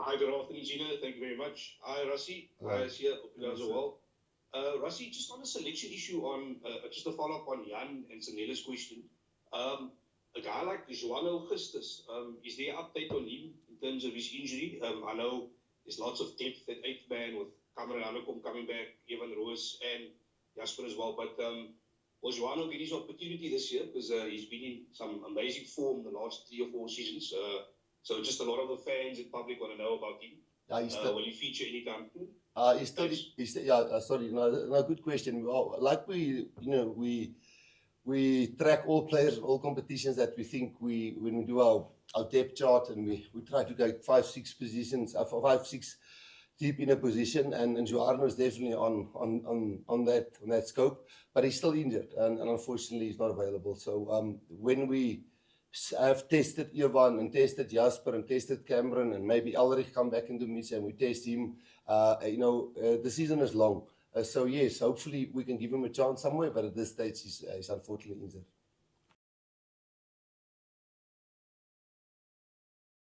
Hi, good afternoon, Gina. Thank you very much. Hi, Rassi. Hi, Asia. Hope you guys are well. Rassi, just on the selection issue, just a follow up on Jan and Sanella's question. A guy like João Augustus, is there an update on him in terms of his injury? I know there's lots of depth at eighth man with Cameron Hanekom coming back, Evan Roos, and Jasper as well. But will João get his opportunity this year? Because he's been in some amazing form the last 3 or 4 seasons. So just a lot of the fans and public want to know about him. Will he feature anytime soon? Sorry, no, good question. Well, like we track all players, all competitions that we think when we do our depth chart, and we try to go 5-6 positions, 5-6 deep in a position, and João is definitely on that scope, but he's still injured, and unfortunately he's not available. So when we have tested Ivan and tested Jasper and tested Cameron and maybe Elrich come back into mix and we test him, the season is long. So yes, hopefully we can give him a chance somewhere, but at this stage he's unfortunately injured.